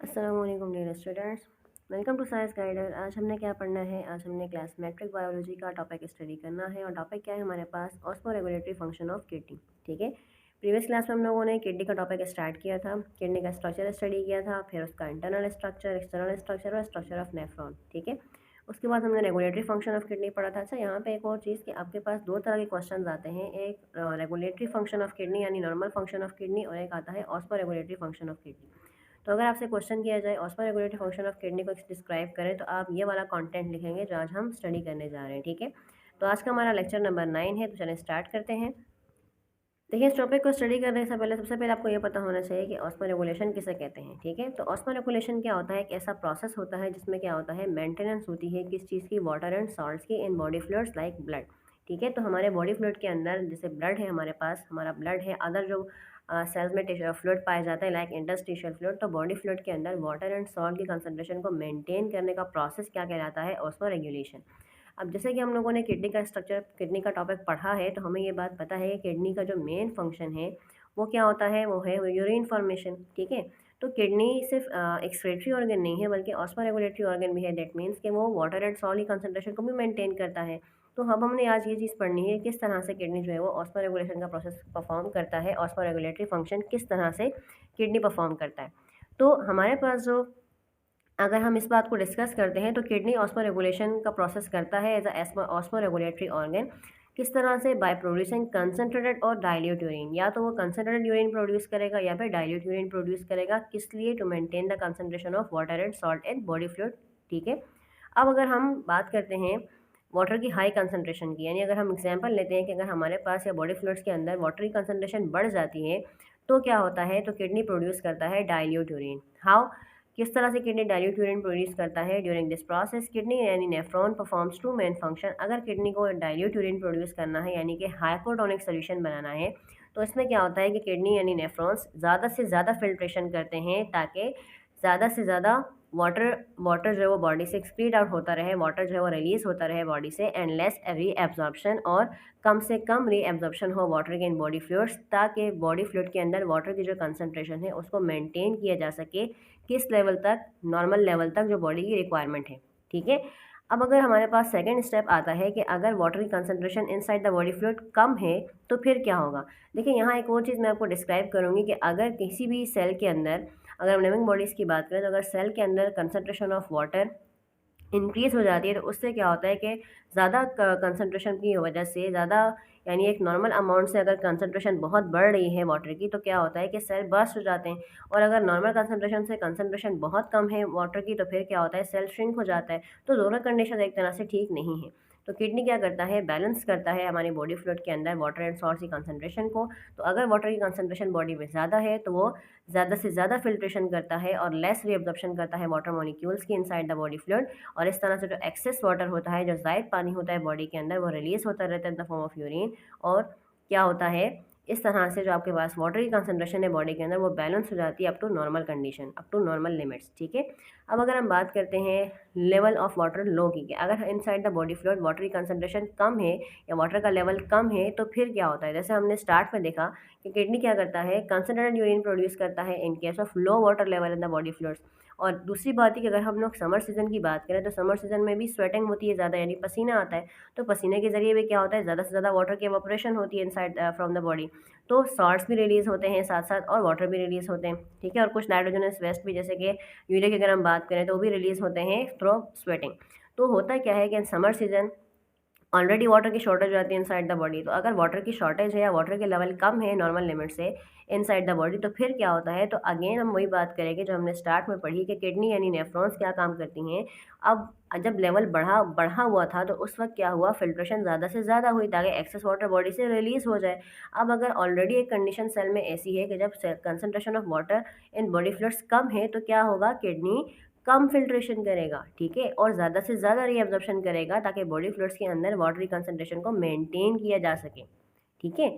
अस्सलाम वालेकुम dear students, welcome to science guider. आज हमने क्या पढ़ना है? आज हमने क्लास मैट्रिक बायोलॉजी का टॉपिक स्टडी करना है और टॉपिक क्या है हमारे पास? Osmoregulatory function of kidney. ठीक है, प्रीवियस क्लास में हम लोगों ने किडनी का टॉपिक स्टार्ट किया था, किडनी का स्ट्रक्चर स्टडी किया था, फिर उसका इंटरनल स्ट्रक्चर, एक्सटर्नल स्ट्रक्चर और स्ट्रक्चर ऑफ नेफ्रॉन। ठीक है, उसके बाद हमने रेगुलेटरी फंक्शन ऑफ किडनी पढ़ा था। अच्छा, यहाँ पे एक और चीज़ कि आपके पास दो तरह के क्वेश्चन आते हैं, एक रेगुलेटरी फंक्शन ऑफ किडनी यानी नॉर्मल फंक्शन ऑफ किडनी और एक आता है ऑस्मोरेगुलेटरी फंक्शन ऑफ किडनी। तो अगर आपसे क्वेश्चन किया जाए ऑस्मोरेगुलेटरी फंक्शन ऑफ किडनी को डिस्क्राइब करें तो आप ये वाला कंटेंट लिखेंगे जो आज हम स्टडी करने जा रहे हैं। ठीक है, तो आज का हमारा लेक्चर नंबर 9 है, तो चलें स्टार्ट करते हैं। देखिए, इस टॉपिक को स्टडी करने से पहले सबसे पहले आपको ये पता होना चाहिए कि ऑस्मोरेगुलेशन किसे कहते हैं। ठीक है, तो ऑस्मोरेगुलेशन क्या होता है? एक ऐसा प्रोसेस होता है जिसमें क्या होता है, मेंटेनेंस होती है किस चीज़ की? वाटर एंड सॉल्ट्स की इन बॉडी फ्लूइड्स लाइक ब्लड। ठीक है, तो हमारे बॉडी फ्लूइड के अंदर जैसे ब्लड है, हमारे पास हमारा ब्लड है, अदर जो सेल्स में फ्लूइड पाए जाते हैं लाइक इंटरस्टिशियल फ्लूइड, तो बॉडी फ्लूइड के अंदर वाटर एंड सॉल्ट की कंसंट्रेशन को मेंटेन करने का प्रोसेस क्या कहलाता है? ऑस्मोरेगुलेशन। अब जैसे कि हम लोगों ने किडनी का स्ट्रक्चर, किडनी का टॉपिक पढ़ा है, तो हमें ये बात पता है कि किडनी का जो मेन फंक्शन है वो क्या होता है? वो है यूरिन फॉर्मेशन। ठीक है, तो किडनी सिर्फ एक्सक्रीटरी ऑर्गन नहीं है बल्कि ऑस्मोरेगुलेटरी ऑर्गन भी है। दैट मीन्स कि वो वाटर एंड सॉल्ट की कंसंट्रेशन को भी मेंटेन करता है। तो अब हमने आज ये चीज़ पढ़नी है किस तरह से किडनी जो है वो ऑस्मोरेगुलेशन का प्रोसेस परफॉर्म करता है, ऑस्मोरेगुलेटरी फंक्शन किस तरह से किडनी परफॉर्म करता है। तो हमारे पास जो, अगर हम इस बात को डिस्कस करते हैं तो किडनी ऑस्मोरेगुलेशन का प्रोसेस करता है एज अ ऑस्मोरेगुलेटरी ऑर्गन। किस तरह से? बाय प्रोड्यूसिंग कंसनट्रेटेड और डाइल्यूट यूरिन। या तो वो कंसनट्रेटेड यूरिन प्रोड्यूस करेगा या फिर डाइल्यूट यूरिन प्रोड्यूस करेगा। किस लिए? To maintain the concentration of water and salt and body fluid. ठीक है, अब अगर हम बात करते हैं वाटर की हाई कंसनट्रेशन की, यानी अगर हम एग्जांपल लेते हैं कि अगर हमारे पास या बॉडी फ्लूइड्स के अंदर वाटर की कंसनट्रेशन बढ़ जाती है तो क्या होता है? तो किडनी प्रोड्यूस करता है डाइल्यूट यूरिन। हाउ? किस तरह से किडनी डाइल्यूट यूरिन प्रोड्यूस करता है? ड्यूरिंग दिस प्रोसेस किडनी यानी nephron performs two main function. अगर किडनी को डाइल्यूट यूरिन प्रोड्यूस करना है यानी कि हाइपोटोनिक सोल्यूशन बनाना है, तो इसमें क्या होता है कि किडनी यानी नेफ्रॉन्स ज़्यादा से ज़्यादा फिल्ट्रेशन करते हैं ताकि ज़्यादा से ज़्यादा वाटर वाटर जो है वो बॉडी से एक्सक्रीट आउट होता रहे, वाटर जो है वो रिलीज होता रहे बॉडी से, एंड लेस रीएब्जॉर्प्शन, और कम से कम रीएब्जॉर्प्शन हो वाटर के इन बॉडी फ्लूइड्स, ताकि बॉडी फ्लूइड के अंदर वाटर की जो कंसनट्रेशन है उसको मेंटेन किया जा सके। किस लेवल तक? नॉर्मल लेवल तक जो बॉडी की रिक्वायरमेंट है। ठीक है, अब अगर हमारे पास सेकंड स्टेप आता है कि अगर वाटर की concentration inside the body fluid कम है तो फिर क्या होगा? देखिए, यहाँ एक और चीज़ मैं आपको डिस्क्राइब करूँगी कि अगर किसी भी सेल के अंदर, अगर हम लिविंग बॉडीज़ की बात करें, तो अगर सेल के अंदर कंसनट्रेशन ऑफ वाटर इंक्रीज़ हो जाती है तो उससे क्या होता है कि ज़्यादा कंसंट्रेशन की वजह से, ज़्यादा यानी एक नॉर्मल अमाउंट से अगर कंसंट्रेशन बहुत बढ़ रही है वाटर की, तो क्या होता है कि सेल बर्स्ट हो जाते हैं। और अगर नॉर्मल कंसंट्रेशन से कंसंट्रेशन बहुत कम है वाटर की, तो फिर क्या होता है? सेल श्रिंक हो जाता है। तो दोनों कंडीशन एक तरह से ठीक नहीं है। तो किडनी क्या करता है? बैलेंस करता है हमारी बॉडी फ्लूइड के अंदर वाटर एंड सॉल्ट की कंसंट्रेशन को। तो अगर वाटर की कंसंट्रेशन बॉडी में ज़्यादा है तो वो ज़्यादा से ज़्यादा फिल्ट्रेशन करता है और लेस रीअब्जॉर्प्शन करता है वाटर मॉलिक्यूल्स की इनसाइड द बॉडी फ्लूइड। और इस तरह से जो एक्सेस वाटर होता है, जो ज़ायद पानी होता है बॉडी के अंदर, वो रिलीज़ होता रहता है in the form of urine. और क्या होता है? इस तरह से जो आपके पास वाटर की कंसंट्रेशन है बॉडी के अंदर वो बैलेंस हो जाती है up to normal condition, up to normal limits. ठीक है, अब अगर हम बात करते हैं लेवल ऑफ वाटर लो की, कि अगर inside the body fluid water की कंसंट्रेशन कम है या वाटर का लेवल कम है तो फिर क्या होता है? जैसे हमने स्टार्ट में देखा कि किडनी क्या करता है? कंसंट्रेटेड यूरिन प्रोड्यूस करता है in case of low water level in the body fluids. और दूसरी बात है कि अगर हम लोग समर सीज़न की बात करें तो समर सीज़न में भी स्वेटिंग होती है ज़्यादा, यानी पसीना आता है। तो पसीने के ज़रिए भी क्या होता है? ज़्यादा से ज़्यादा वाटर की इवैपोरेशन होती है इनसाइड फ्रॉम द बॉडी। तो सॉल्ट्स भी रिलीज़ होते हैं साथ साथ और वाटर भी रिलीज़ होते हैं। ठीक है, और कुछ नाइट्रोजनस वेस्ट भी, जैसे कि यूरिया की अगर हम बात करें तो वो भी रिलीज़ होते हैं थ्रू स्वेटिंग। तो होता क्या है कि in summer season already water की शॉर्टेज हो जाती है इनसाइड द बॉडी। तो अगर वाटर की शॉर्टेज है या वाटर के लेवल कम है नॉर्मल लिमिट से इनसाइड द बॉडी, तो फिर क्या होता है? तो अगेन हम वही बात करेंगे जो हमने स्टार्ट में पढ़ी कि किडनी यानी नेफ्रॉन्स क्या काम करती हैं। अब जब लेवल बढ़ा बढ़ा हुआ था तो उस वक्त क्या हुआ? फिल्ट्रेशन ज़्यादा से ज़्यादा हुई ताकि एक्सेस वाटर बॉडी से रिलीज़ हो जाए। अब अगर ऑलरेडी एक कंडीशन सेल में ऐसी है कि जब concentration of water in body fluids कम है तो क्या होगा? किडनी कम फिल्ट्रेशन करेगा। ठीक है, और ज़्यादा से ज़्यादा रीअब्जॉर्प्शन करेगा ताकि बॉडी फ्लूइड्स के अंदर वाटर की कंसंट्रेशन को मेंटेन किया जा सके। ठीक है,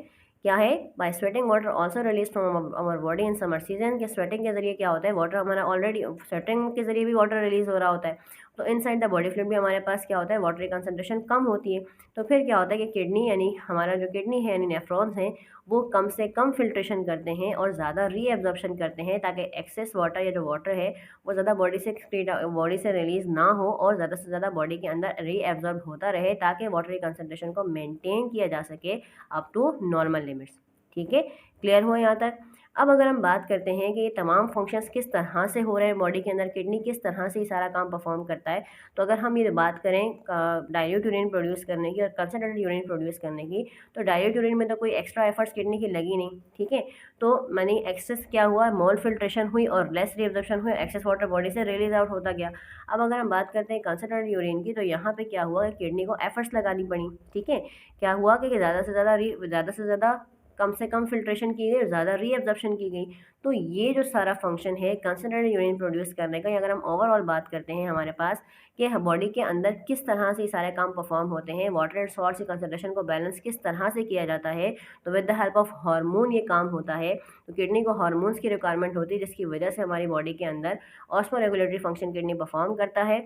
क्या है? By sweating water also release from our body in summer season. के स्वेटिंग के जरिए क्या होता है? वाटर हमारा ऑलरेडी, स्वेटिंग के जरिए भी वाटर रिलीज हो रहा होता है तो इनसाइड द बॉडी फ्लूइड भी हमारे पास क्या होता है, वाटर की कंसनट्रेशन कम होती है। तो फिर क्या होता है कि किडनी यानी हमारा जो किडनी है यानी नेफ्रॉन्स हैं वो कम से कम फिल्ट्रेशन करते हैं और ज़्यादा रीएब्जॉर्प्शन करते हैं, ताकि एक्सेस वाटर या जो वाटर है वो ज़्यादा बॉडी से रिलीज़ ना हो और ज़्यादा से ज़्यादा बॉडी के अंदर रीएब्जॉर्ब होता रहे, ताकि वाटर की कंसनट्रेशन को मेंटेन किया जा सके अप टू नॉर्मल लिमिट्स। ठीक है, क्लियर हो यहाँ तक। अब अगर हम बात करते हैं कि ये तमाम फंक्शंस किस तरह से हो रहे हैं बॉडी के अंदर, किडनी किस तरह से ये सारा काम परफॉर्म करता है, तो अगर हम ये बात करें डाइल्यूट यूरिन प्रोड्यूस करने की और कंसनट्रेटेड यूरिन प्रोड्यूस करने की, तो डाइल्यूट यूरिन में तो कोई एक्स्ट्रा एफर्ट्स किडनी की लगी नहीं। ठीक है, तो मानी एक्सेस क्या हुआ, मोल फिल्ट्रेशन हुई और लेस रिएब्जॉर्प्शन हुई, एक्सेस वाटर बॉडी से रिलीज आउट होता गया। अब अगर हम बात करते हैं कंसनट्रेटेड यूरिन की, तो यहाँ पे क्या हुआ कि किडनी को एफर्ट्स लगानी पड़ी। ठीक है, क्या हुआ कि ज़्यादा से ज़्यादा कम से कम फिल्ट्रेशन की गई और ज़्यादा रीअब्जॉर्प्शन की गई। तो ये जो सारा फंक्शन है कंसनट्रेटेड यूरिन प्रोड्यूस करने का, अगर हम ओवरऑल बात करते हैं हमारे पास कि बॉडी के अंदर किस तरह से ये सारे काम परफॉर्म होते हैं, वाटर एंड सॉल्ट की कंसनट्रेशन को बैलेंस किस तरह से किया जाता है, तो with the help of hormone ये काम होता है। तो किडनी को हार्मोन्स की रिक्वायरमेंट होती है, जिसकी वजह से हमारी बॉडी के अंदर ऑस्मोरेगुलेटरी फंक्शन किडनी परफॉर्म करता है।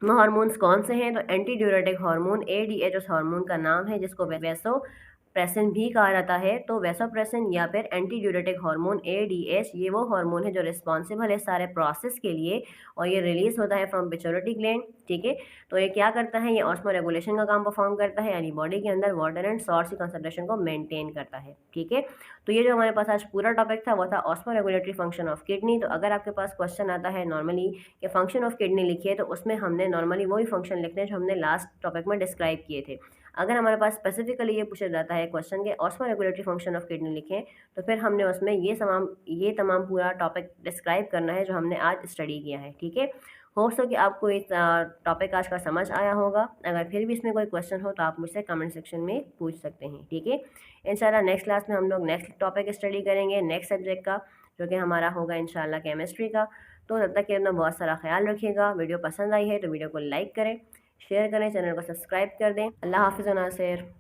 वो हार्मोन्स कौन से हैं, तो एंटी ड्यूरेटिक हार्मोन ADH उस हार्मोन का नाम है, जिसको वैसो प्रेसिन भी कहा जाता है। तो वैसोप्रेसिन या फिर एंटी ड्यूरेटिक हार्मोन ADH ये वो हार्मोन है जो रिस्पॉन्सिबल है सारे प्रोसेस के लिए, और ये रिलीज होता है फ्रॉम पिट्यूटरी ग्लैंड। ठीक है, तो ये क्या करता है, ये ऑस्मो रेगुलेशन का काम परफॉर्म करता है, यानी बॉडी के अंदर वाटर एंड सॉल्ट्स की कंसंट्रेशन को मेंटेन करता है। ठीक है, तो ये जो हमारे पास आज पूरा टॉपिक था वो था osmo regulatory function of kidney. तो अगर आपके पास क्वेश्चन आता है नॉर्मली कि फंक्शन ऑफ किडनी लिखिए, तो उसमें हमने नॉर्मली वही फंक्शन लिखने हैं जो हमने लास्ट टॉपिक में डिस्क्राइब किए थे। अगर हमारे पास स्पेसिफिकली ये पूछा जाता है क्वेश्चन के osmo regulatory function of kidney लिखें, तो फिर हमने उसमें ये तमाम पूरा टॉपिक डिस्क्राइब करना है जो हमने आज स्टडी किया है। ठीक है, हो सके आपको इस टॉपिक आज का समझ आया होगा। अगर फिर भी इसमें कोई क्वेश्चन हो तो आप मुझसे कमेंट सेक्शन में पूछ सकते हैं। ठीक है, इंशाल्लाह नेक्स्ट क्लास में हम लोग नेक्स्ट टॉपिक स्टडी करेंगे नेक्स्ट सब्जेक्ट का, जो कि हमारा होगा इंशाल्लाह केमिस्ट्री का। तो तब तक के अपना बहुत सारा ख्याल रखिएगा। वीडियो पसंद आई है तो वीडियो को लाइक करें, शेयर करें, चैनल को सब्सक्राइब कर दें। अल्लाह हाफिज़ व नासिर।